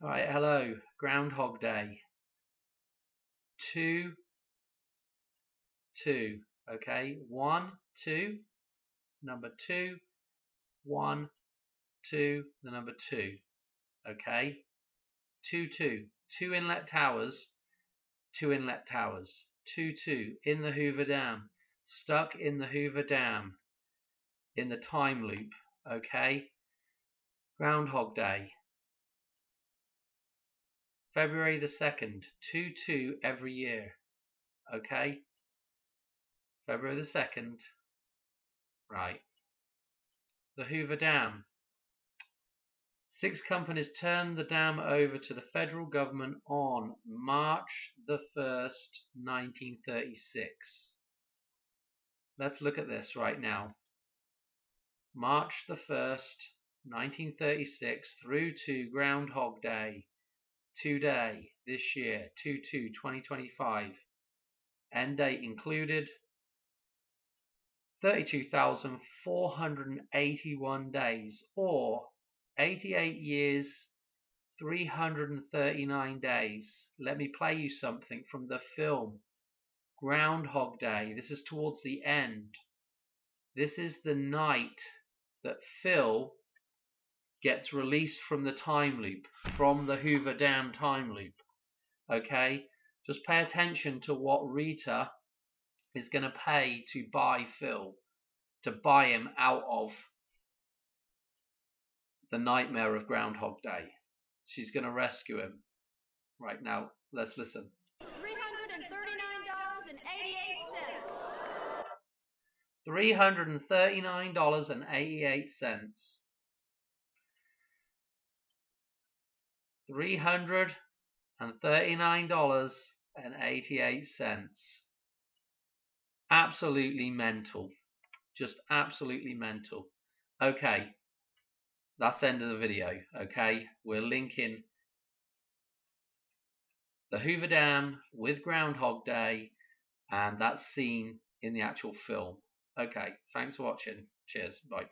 Alright, hello. Groundhog Day. 2, 2. Okay, 1, 2, number 2, 1, 2, the number 2. Okay, 2, 2. 2 inlet towers, 2 inlet towers. 2, 2. In the Hoover Dam. Stuck in the Hoover Dam. In the time loop. Okay, Groundhog Day. February the 2nd, 2, 2 every year. Okay, February the 2nd. Right. The Hoover Dam. 6 companies turned the dam over to the federal government on March the 1st, 1936. Let's look at this right now. March the 1st, 1936 through to Groundhog Day, today, this year, 2/2/2025. End date included 32,481 days, or 88 years, 339 days. Let me play you something from the film Groundhog Day. This is towards the end. This is the night that Phil gets released from the time loop, from the Hoover Dam time loop. Okay? Just pay attention to what Rita is going to pay to buy Phil, to buy him out of the nightmare of Groundhog Day. She's going to rescue him. Right now, let's listen. $339.88. $339.88. Absolutely mental. Just absolutely mental. Okay, that's the end of the video. Okay, we're linking the Hoover Dam with Groundhog Day and that scene in the actual film. Okay, thanks for watching. Cheers. Bye.